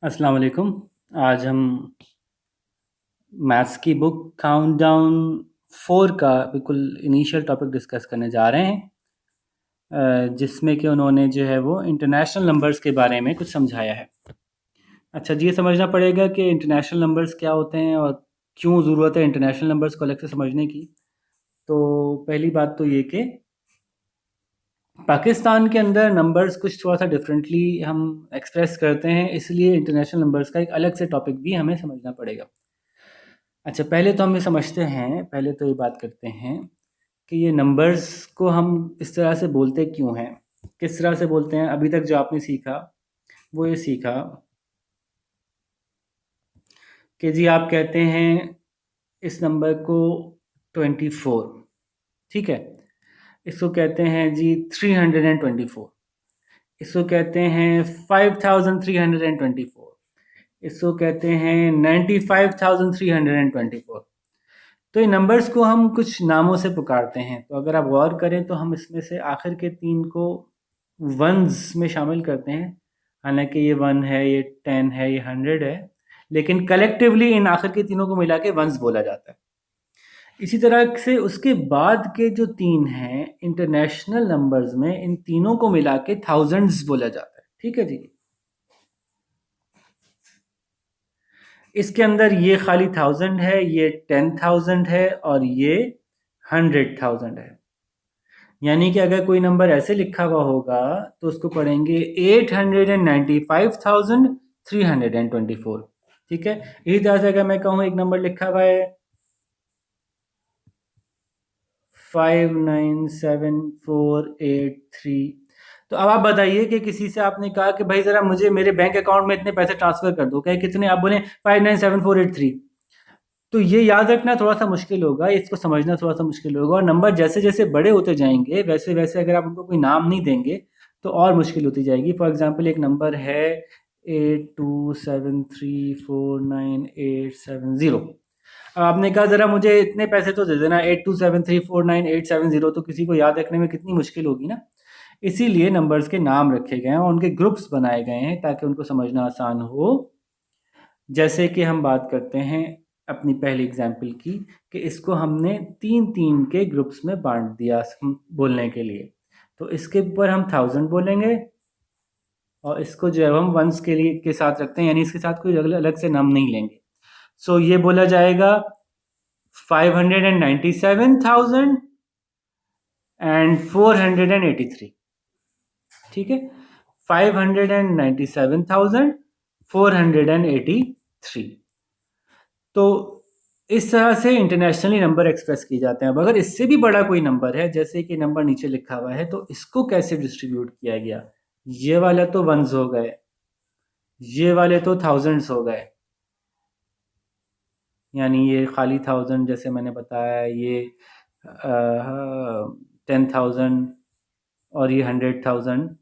अस्सलाम वालेकुम। आज हम मैथ्स की बुक काउंटडाउन 4 का बिल्कुल इनिशियल टॉपिक डिस्कस करने जा रहे हैं, जिसमें कि उन्होंने जो है वो इंटरनेशनल नंबर्स के बारे में कुछ समझाया है। अच्छा जी, ये समझना पड़ेगा कि इंटरनेशनल नंबर्स क्या होते हैं और क्यों ज़रूरत है इंटरनेशनल नंबर्स को अलग से समझने की। तो पहली बात तो ये कि पाकिस्तान के अंदर नंबर्स कुछ थोड़ा सा डिफरेंटली हम एक्सप्रेस करते हैं, इसलिए इंटरनेशनल नंबर्स का एक अलग से टॉपिक भी हमें समझना पड़ेगा। अच्छा, पहले तो हम ये समझते हैं, पहले तो ये बात करते हैं कि ये नंबर्स को हम इस तरह से बोलते क्यों हैं, किस तरह से बोलते हैं। अभी तक जो आपने सीखा वो ये सीखा कि जी आप कहते हैं इस नंबर को 24, ठीक है। इसको कहते हैं जी 324, इसको कहते हैं 5324, इसको कहते हैं 95,324। तो ये नंबर्स को हम कुछ नामों से पुकारते हैं। तो अगर आप गौर करें तो हम इसमें से आखिर के 3 को वंस में शामिल करते हैं। हालांकि ये 1 है, ये 10 है, ये 100 है, लेकिन कलेक्टिवली इन आखिर के तीनों को मिला के वंस बोला जाता है। इसी तरह से उसके बाद के जो 3 हैं इंटरनेशनल नंबर्स में, इन तीनों को मिला के थाउजेंड्स बोला जाता है। ठीक है जी। इसके अंदर ये खाली 1000 है, ये 10,000 है और ये 100,000 है। यानी कि अगर कोई नंबर ऐसे लिखा हुआ होगा तो उसको पढ़ेंगे 895,324। ठीक है। इसी तरह से अगर मैं कहूँ एक नंबर लिखा हुआ है 597483, तो अब आप बताइए कि किसी से आपने कहा कि भाई जरा मुझे मेरे बैंक अकाउंट में इतने पैसे ट्रांसफर कर दो, क्या कितने, आप बोले 597483। तो ये याद रखना थोड़ा सा मुश्किल होगा, इसको समझना थोड़ा सा मुश्किल होगा। और नंबर जैसे जैसे बड़े होते जाएंगे वैसे वैसे अगर आप उनको कोई नाम नहीं देंगे तो और मुश्किल होती जाएगी। फॉर एग्जांपल एक नंबर है 827349,870। अब आपने कहा ज़रा मुझे इतने पैसे तो दे देना, 827349,870, तो किसी को याद रखने में कितनी मुश्किल होगी ना। इसीलिए नंबर्स के नाम रखे गए हैं और उनके ग्रुप्स बनाए गए हैं ताकि उनको समझना आसान हो। जैसे कि हम बात करते हैं अपनी पहली एग्जाम्पल की, कि इसको हमने 3-3 के ग्रुप्स में बांट दिया बोलने के लिए। तो इसके ऊपर हम 1000 बोलेंगे और इसको जो है हम वंस के लिए के साथ रखते हैं, यानी इसके साथ कोई अलग से नाम नहीं लेंगे। सो ये बोला जाएगा 597,483। ठीक है, 597,483। तो इस तरह से इंटरनेशनली नंबर एक्सप्रेस किए जाते हैं। अब अगर इससे भी बड़ा कोई नंबर है, जैसे कि नंबर नीचे लिखा हुआ है, तो इसको कैसे डिस्ट्रीब्यूट किया गया। ये वाले तो वंस हो गए, ये वाले तो थाउजेंड्स हो गए, यानी ये खाली 1000 जैसे मैंने बताया, ये 10,000 और ये 100,000।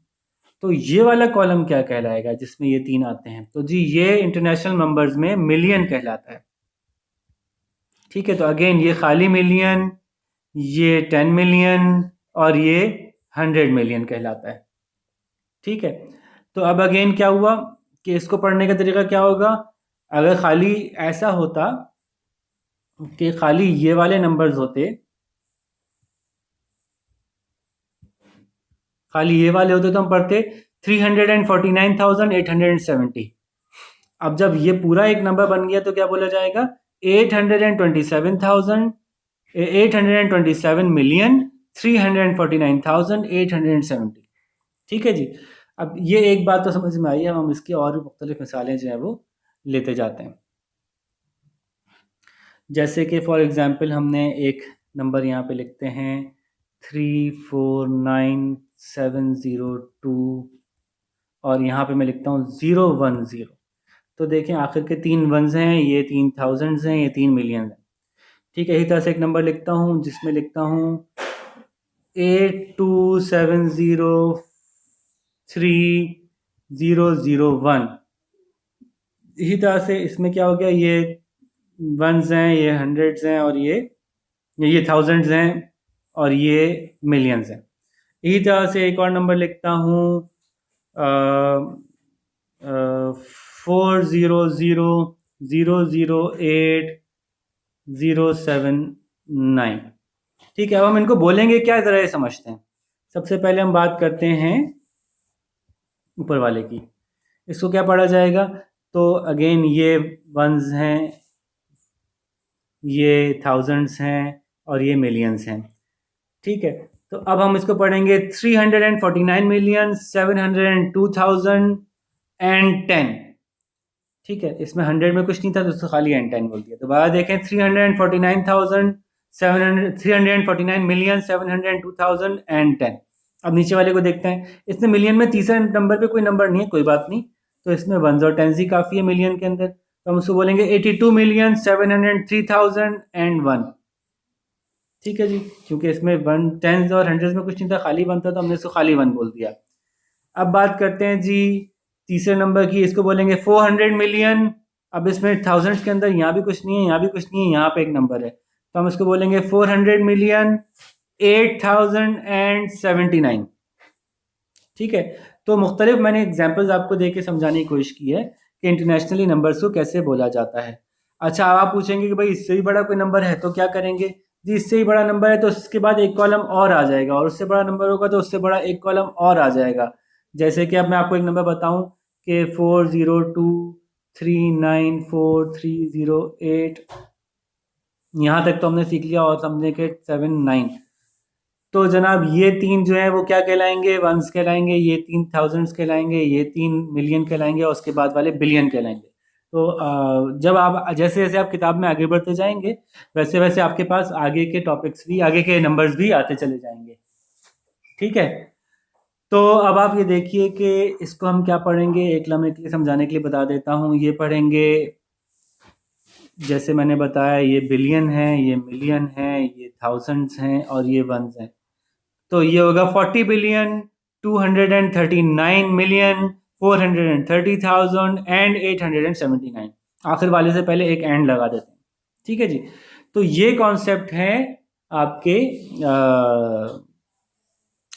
तो ये वाला कॉलम क्या कहलाएगा जिसमें ये 3 आते हैं, तो जी ये इंटरनेशनल नंबर्स में मिलियन कहलाता है। ठीक है, तो अगेन ये खाली मिलियन, ये 10 मिलियन और ये 100 मिलियन कहलाता है। ठीक है, तो अब अगेन क्या हुआ कि इसको पढ़ने का तरीका क्या होगा। अगर खाली ऐसा होता कि खाली ये वाले नंबर्स होते, खाली ये वाले होते तो हम पढ़ते 349,870। अब जब ये पूरा एक नंबर बन गया तो क्या बोला जाएगा, 827,827,349,870। ठीक है जी। अब ये एक बात तो समझ में आई है, हम इसकी और भी मुख्तलिफ मिसालें जो हैं वो लेते जाते हैं। जैसे कि फॉर एग्ज़ाम्पल हमने एक नंबर यहाँ पे लिखते हैं 349,702 और यहाँ पे मैं लिखता हूँ 010। तो देखें आखिर के 3 वंस हैं, ये 3 थाउजेंड्स हैं, ये 3 मिलियन हैं। ठीक है, इसी तरह से एक नंबर लिखता हूँ जिसमें लिखता हूँ 82703001। इसी तरह से इसमें क्या हो गया, ये वंस हैं, ये हंड्रेड्स हैं और ये थाउजेंड्स हैं और ये मिलियंस हैं। इसी तरह से एक और नंबर लिखता हूँ 400008079। ठीक है, अब हम इनको बोलेंगे क्या, ज़रा ये समझते हैं। सबसे पहले हम बात करते हैं ऊपर वाले की। इसको क्या पढ़ा जाएगा? तो अगेन ये वंस हैं, ये थाउजेंड्स हैं और ये मिलियंस हैं। ठीक है, तो अब हम इसको पढ़ेंगे 349,702,010। ठीक है, इसमें 100 में कुछ नहीं था तो उसको खाली एंड 10 बोल दिया। दोबारा देखें, 349,702,010। अब नीचे वाले को देखते हैं। इसमें मिलियन में तीसरे नंबर पे कोई नंबर नहीं है, कोई बात नहीं, तो इसमें वंस और टेंस ही काफ़ी है मिलियन के अंदर, तो हम उसको बोलेंगे 82,703,001। ठीक है जी, क्योंकि इसमें वन टेंस और हंड्रेड में कुछ नहीं था, खाली वन था, तो हमने इसको खाली वन बोल दिया। अब बात करते हैं जी तीसरे नंबर की। इसको बोलेंगे 400 मिलियन। अब इसमें थाउजेंड्स के अंदर यहाँ भी कुछ नहीं है, यहाँ भी कुछ नहीं है, यहाँ पे एक नंबर है, तो हम इसको बोलेंगे 400,000,8,079। ठीक है, तो मुख्तलिफ मैंने एग्जाम्पल्स आपको दे के समझाने की कोशिश की है कि इंटरनेशनली नंबर्स को कैसे बोला जाता है। अच्छा, अब आप पूछेंगे कि भाई इससे भी बड़ा कोई नंबर है तो क्या करेंगे? जी, इससे ही बड़ा नंबर है तो उसके बाद एक कॉलम और आ जाएगा, और उससे बड़ा नंबर होगा तो उससे बड़ा एक कॉलम और आ जाएगा। जैसे कि अब मैं आपको एक नंबर बताऊं कि 402394308, यहाँ तक तो हमने सीख लिया, और समझे कि 79। तो जनाब ये तीन जो है वो क्या कहलाएंगे? वंस कहलाएंगे, ये तीन थाउजेंड्स कहलाएंगे, ये तीन मिलियन कहलाएंगे, और उसके बाद वाले बिलियन कहलाएंगे। तो जब आप जैसे जैसे आप किताब में आगे बढ़ते जाएंगे, वैसे वैसे आपके पास आगे के टॉपिक्स भी, आगे के नंबर्स भी आते चले जाएंगे। ठीक है, तो अब आप ये देखिए कि इसको हम क्या पढ़ेंगे, एक लम्हे के लिए समझाने के लिए बता देता हूँ। ये पढ़ेंगे, जैसे मैंने बताया, ये बिलियन है, ये मिलियन है, ये थाउजेंड्स हैं और ये वंस हैं। तो ये होगा 40,239,430,879। आखिर वाले से पहले एक एंड लगा देते हैं। ठीक है जी, तो ये कॉन्सेप्ट है आपके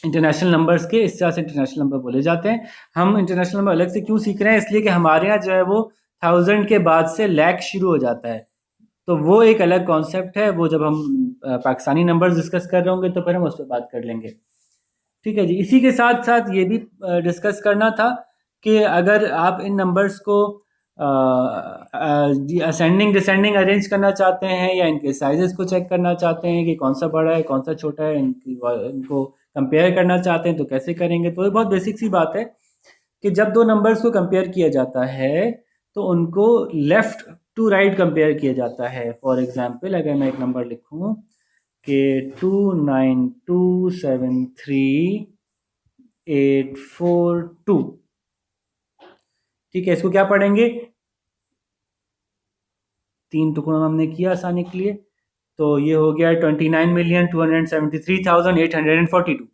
इंटरनेशनल नंबर्स के। इस तरह से इंटरनेशनल नंबर बोले जाते हैं। हम इंटरनेशनल नंबर अलग से क्यों सीख रहे हैं? इसलिए कि हमारे यहाँ जो है वो 1000 के बाद से लैख शुरू हो जाता है, तो वो एक अलग कॉन्सेप्ट है। वो जब हम पाकिस्तानी नंबर्स डिस्कस कर रहे होंगे तो फिर हम उस पर बात कर लेंगे। ठीक है जी, इसी के साथ साथ ये भी डिस्कस करना था कि अगर आप इन नंबर्स को असेंडिंग डिसेंडिंग अरेंज करना चाहते हैं, या इनके साइजेस को चेक करना चाहते हैं कि कौन सा बड़ा है कौन सा छोटा है, इनको कंपेयर करना चाहते हैं तो कैसे करेंगे? तो ये बहुत बेसिक सी बात है कि जब दो नंबर्स को कंपेयर किया जाता है तो उनको लेफ्ट टू राइट कंपेयर किया जाता है। फॉर एग्जांपल, अगर मैं एक नंबर लिखूं कि 29273,842, ठीक है, इसको क्या पढ़ेंगे? तीन टुकड़ों में हमने किया आसानी के लिए, तो ये हो गया 29,273,842।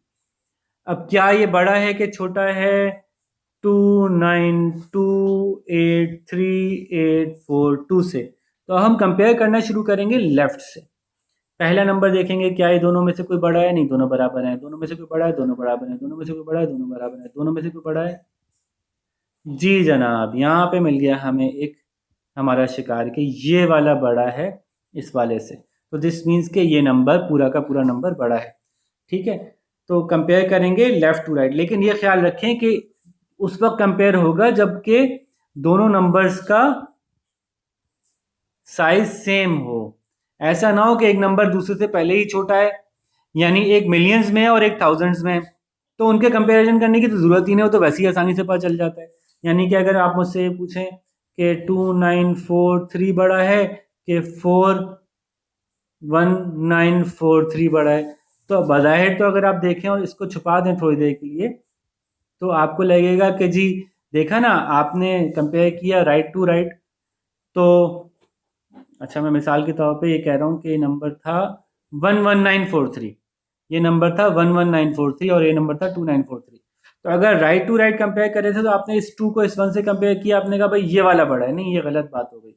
अब क्या ये बड़ा है कि छोटा है? 29283,842 से। तो हम कंपेयर करना शुरू करेंगे लेफ्ट से। पहला नंबर देखेंगे, क्या ये दोनों में से कोई बड़ा है? नहीं, दोनों बराबर हैं। दोनों में से कोई बड़ा है? दोनों बराबर हैं। दोनों में से कोई बड़ा है? दोनों बराबर हैं। दोनों में से कोई बड़ा है? जी जनाब, यहाँ पे मिल गया हमें एक हमारा शिकार कि ये वाला बड़ा है इस वाले से, तो दिस मीन्स कि ये नंबर पूरा का पूरा नंबर बड़ा है। ठीक है, तो कंपेयर करेंगे लेफ्ट टू राइट, लेकिन ये ख्याल रखें कि उस वक्त कंपेयर होगा जबकि दोनों नंबर्स का साइज सेम हो। ऐसा ना हो कि एक नंबर दूसरे से पहले ही छोटा है, यानी एक मिलियंस में है और एक थाउजेंड्स में है, तो उनके कंपैरिजन करने की तो ज़रूरत ही नहीं हो, तो वैसे ही आसानी से पता चल जाता है। यानी कि अगर आप मुझसे पूछें कि 2943 बड़ा है कि 41943 बड़ा है, तो बज़ाहिर तो अगर आप देखें और इसको छुपा दें थोड़ी देर के लिए, तो आपको लगेगा कि जी देखा ना, आपने कंपेयर किया राइट टू राइट। तो अच्छा, मैं मिसाल के तौर पे ये कह रहा हूँ कि ये नंबर था 11943, ये नंबर था 11943 और ये नंबर था 2943। तो अगर राइट टू राइट कंपेयर कर रहे थे तो आपने इस 2 को इस 1 से कंपेयर किया, आपने कहा भाई ये वाला बड़ा है। नहीं, ये गलत बात हो गई।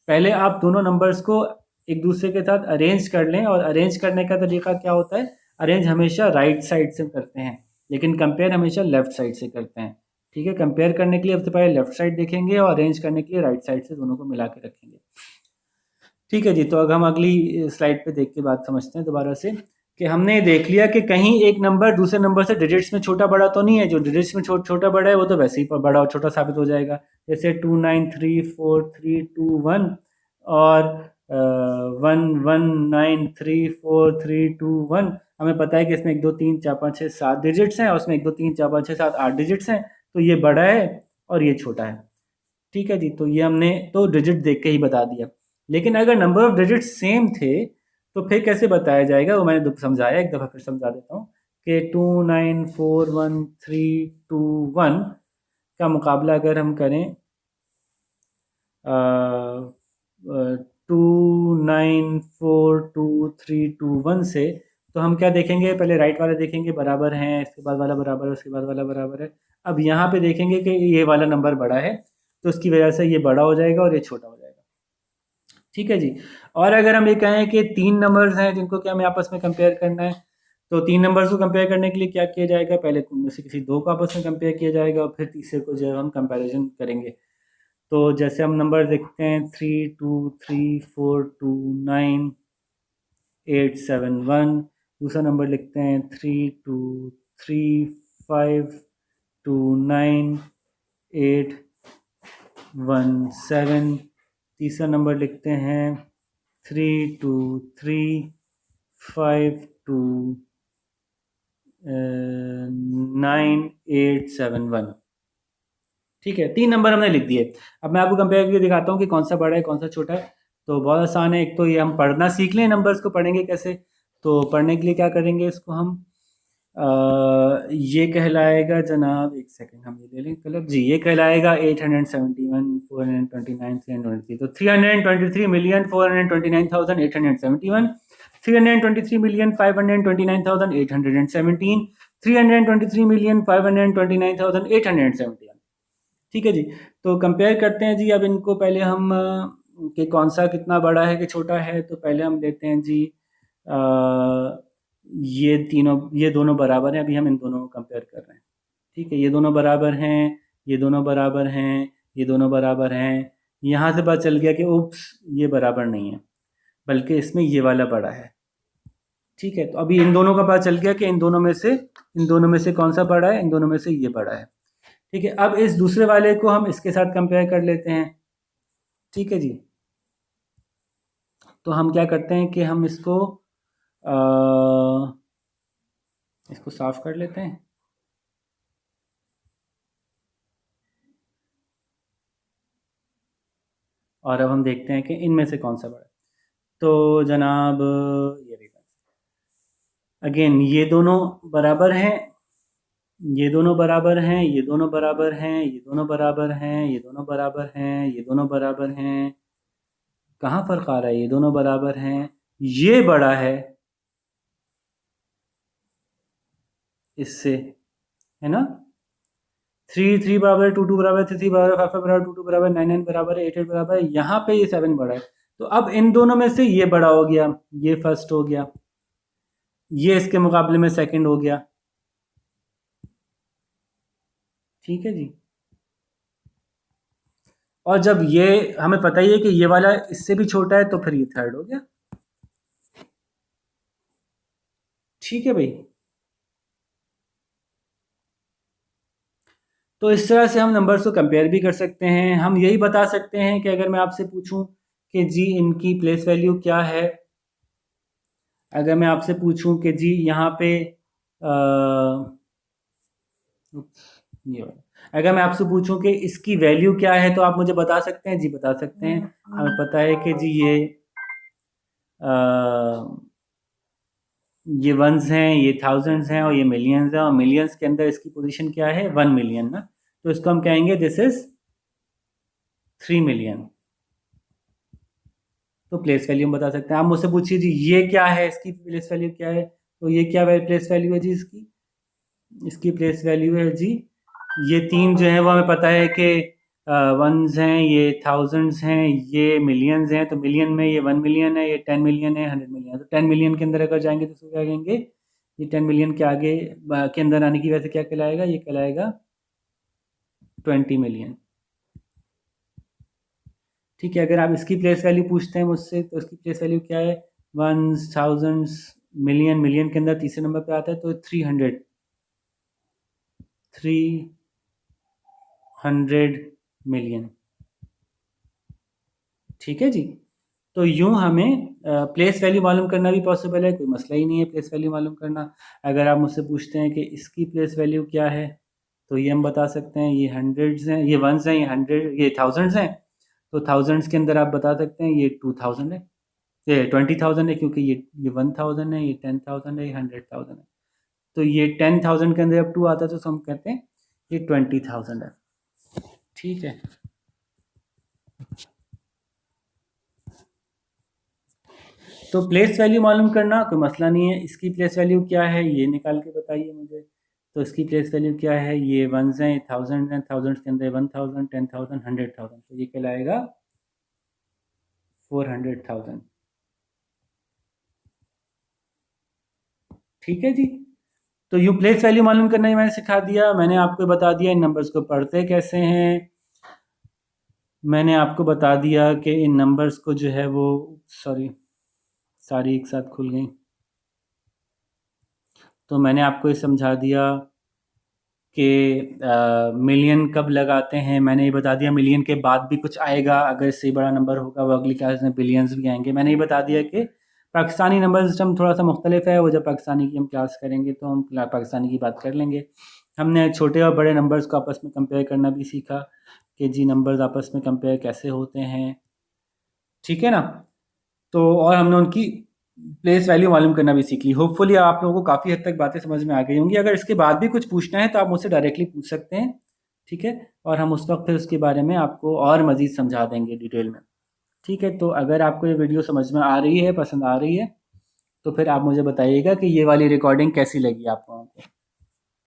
पहले आप दोनों नंबर्स को एक दूसरे के साथ अरेंज कर लें, और अरेंज करने का तरीका क्या होता है? अरेंज हमेशा राइट साइड से करते हैं, लेकिन कंपेयर हमेशा लेफ्ट साइड से करते हैं। ठीक है, कंपेयर करने के लिए सबसे पहले लेफ्ट साइड देखेंगे और अरेंज करने के लिए राइट साइड से दोनों को मिला के रखेंगे। ठीक है जी, तो अब हम अगली स्लाइड पे देख के बात समझते हैं दोबारा से, कि हमने देख लिया कि कहीं एक नंबर दूसरे नंबर से डिजिट्स में छोटा बड़ा तो नहीं है। जो डिजिट्स में छोटा बड़ा है वो तो वैसे ही बड़ा और छोटा साबित हो जाएगा, जैसे 293432 1 और 11934321। हमें पता है कि इसमें 1 2 3 4 5 6 7 डिजिट्स हैं और उसमें 1 2 3 4 5 6 7 8 डिजिट्स हैं, तो ये बड़ा है और ये छोटा है। ठीक है जी, तो ये हमने तो डिजिट देख के ही बता दिया। लेकिन अगर नंबर ऑफ डिजिट सेम थे तो फिर कैसे बताया जाएगा, वो मैंने समझाया, एक दफ़ा फिर समझा देता हूँ कि 2941 का मुकाबला अगर हम करें 294231 से, तो हम क्या देखेंगे, पहले राइट वाला देखेंगे बराबर हैं, इसके बाद वाला बराबर है, उसके बाद वाला बराबर है। अब यहाँ पे देखेंगे कि ये वाला नंबर बड़ा है, तो उसकी वजह से ये बड़ा हो जाएगा और ये छोटा हो जाएगा। ठीक है जी। और अगर हम ये कहें कि 3 नंबर्स हैं जिनको कि हमें आपस में कंपेयर करना है, तो 3 नंबर्स को कंपेयर करने के लिए क्या किया जाएगा, पहले उनमें से किसी 2 को आपस में कंपेयर किया जाएगा और फिर तीसरे को जो है हम कंपैरिजन करेंगे। तो जैसे हम नंबर देखते हैं 323429 871, दूसरा नंबर लिखते हैं 323529 817, तीसरा नंबर लिखते हैं 323529 871। ठीक है, 3 नंबर हमने लिख दिए। अब मैं आपको कंपेयर करके दिखाता हूँ कि कौन सा बड़ा है कौन सा छोटा है। तो बहुत आसान है, एक तो ये हम पढ़ना सीख लें, नंबर्स को पढ़ेंगे कैसे। तो पढ़ने के लिए क्या करेंगे, इसको हम ये कहलाएगा जनाब, एक सेकंड हम ये ले लें कलर जी, ये कहलाएगा 871 429 323। तो 323,429,871, 323,529,817, 323,529,817। ठीक है जी। तो कंपेयर करते हैं जी, अब इनको पहले हम कि कौन सा कितना बड़ा है कि छोटा है। तो पहले हम लेते हैं जी ये दोनों बराबर हैं, अभी हम इन दोनों को कंपेयर कर रहे हैं। ठीक है, ये दोनों बराबर हैं, ये दोनों बराबर हैं, ये दोनों बराबर हैं। यहाँ से पता चल गया कि उप्स, ये बराबर नहीं है, बल्कि इसमें ये वाला बड़ा है। ठीक है, तो अभी इन दोनों का पता चल गया कि इन दोनों में से कौन सा बड़ा है, इन दोनों में से ये बड़ा है। ठीक है, अब इस दूसरे वाले को हम इसके साथ कंपेयर कर लेते हैं। ठीक है जी। तो हम क्या करते हैं कि हम इसको साफ कर लेते हैं। और अब हम देखते हैं कि इनमें से कौन सा बड़ा है। तो जनाब ये देखा, अगेन ये दोनों बराबर हैं, ये दोनों बराबर हैं, ये दोनों बराबर हैं, ये दोनों बराबर हैं, ये दोनों बराबर हैं, ये दोनों बराबर हैं। कहाँ फ़र्क आ रहा है, ये दोनों बराबर हैं, ये बड़ा है इससे, है ना। 3 बराबर है, 2 बराबर है, 3 बराबर है, 5 बराबर, 2 बराबर, 9 बराबर है, 8 बराबर है। यहाँ पे ये 7 बड़ा है। तो अब इन दोनों में से ये बड़ा हो गया, ये फर्स्ट हो गया, ये इसके मुकाबले में सेकंड हो गया। ठीक है जी। और जब ये हमें पता ही है कि ये वाला इससे भी छोटा है, तो फिर ये थर्ड हो गया। ठीक है भाई। तो इस तरह से हम नंबर्स को कंपेयर भी कर सकते हैं। हम यही बता सकते हैं कि अगर मैं आपसे पूछूं कि जी इनकी प्लेस वैल्यू क्या है, अगर मैं आपसे पूछूं कि जी यहाँ पे ये वाला, अगर मैं आपसे पूछूं कि इसकी वैल्यू क्या है, तो आप मुझे बता सकते हैं जी, बता सकते हैं। हमें पता है कि जी ये वंस हैं, ये थाउजेंड्स हैं और ये मिलियंस हैं, और मिलियंस के अंदर इसकी पोजीशन क्या है, 1 मिलियन ना। तो इसको हम कहेंगे दिस इज 3 मिलियन। तो प्लेस वैल्यू हम बता सकते हैं। आप मुझसे पूछिए जी ये क्या है, इसकी प्लेस वैल्यू क्या है। तो ये क्या प्लेस वैल्यू है जी इसकी, इसकी प्लेस वैल्यू है जी, ये 3 जो है वो हमें पता है कि वंस हैं, ये थाउजेंड्स हैं, ये मिलियंस हैं। तो मिलियन में ये 1 मिलियन है, ये 10 मिलियन है, 100 मिलियन है। तो 10 मिलियन के अंदर अगर जाएंगे तो इसको क्या कहेंगे, ये 10 मिलियन के आगे के अंदर आने की वजह से क्या कहलाएगा, ये कहलाएगा 20 मिलियन। ठीक है, अगर आप इसकी प्लेस वैल्यू पूछते हैं मुझसे तो इसकी प्लेस वैल्यू क्या है, वन थाउजेंड मिलियन, मिलियन के अंदर तीसरे नंबर पे आता है तो 300 मिलियन। ठीक है जी। तो यूं हमें प्लेस वैल्यू मालूम करना भी पॉसिबल है, कोई मसला ही नहीं है प्लेस वैल्यू मालूम करना। अगर आप मुझसे पूछते हैं कि इसकी प्लेस वैल्यू क्या है, तो ये हम बता सकते हैं, ये हंड्रेड्स हैं, ये वंस हैं, ये हंड्रेड, ये थाउजेंड्स हैं। तो थाउजेंड्स के अंदर आप बता सकते हैं ये 2000 है, ये 20,000 है, क्योंकि ये 1000 है, ये 10,000 है, ये 100,000 है। तो ये 10,000 के अंदर अब 2 आता है तो हम कहते हैं ये 20,000 है। ठीक है। तो प्लेस वैल्यू मालूम करना कोई मसला नहीं है। इसकी प्लेस वैल्यू क्या है ये निकाल के बताइए मुझे। तो इसकी प्लेस वैल्यू क्या है, ये वंस हैं, थाउजेंड हैं, थाउजेंड के अंदर 1000, 10,000, 100,000, तो ये कहलाएगा 400,000। ठीक है जी। तो यू प्लेस वैल्यू मालूम करना ही मैंने सिखा दिया, मैंने आपको बता दिया इन नंबर्स को पढ़ते कैसे हैं, मैंने आपको बता दिया कि इन नंबर्स को जो है वो, सॉरी सारी एक साथ खुल गई, तो मैंने आपको ये समझा दिया कि मिलियन कब लगाते हैं, मैंने ये बता दिया मिलियन के बाद भी कुछ आएगा, अगर इससे बड़ा नंबर होगा वो अगली क्लास में बिलियंस भी आएंगे। मैंने ये बता दिया कि पाकिस्तानी नंबर सिस्टम थोड़ा सा मुख्तलिफ है, वो जब पाकिस्तानी की हम क्लास करेंगे तो हम पाकिस्तानी की बात कर लेंगे। हमने छोटे और बड़े नंबर्स को आपस में कंपेयर करना भी सीखा कि जी नंबर्स आपस में कंपेयर कैसे होते हैं। ठीक है ना। तो और हमने उनकी प्लेस वैल्यू मालूम करना भी सीख ली। होपफुली आप लोगों को काफ़ी हद तक बातें समझ में आ गई होंगी। अगर इसके बाद भी कुछ पूछना है तो आप मुझसे डायरेक्टली पूछ सकते हैं। ठीक है। और हम उस वक्त फिर उसके बारे में आपको और मज़ीद समझा देंगे डिटेल में। ठीक है। तो अगर आपको ये वीडियो समझ में आ रही है, पसंद आ रही है, तो फिर आप मुझे बताइएगा कि ये वाली रिकॉर्डिंग कैसी लगी आपको।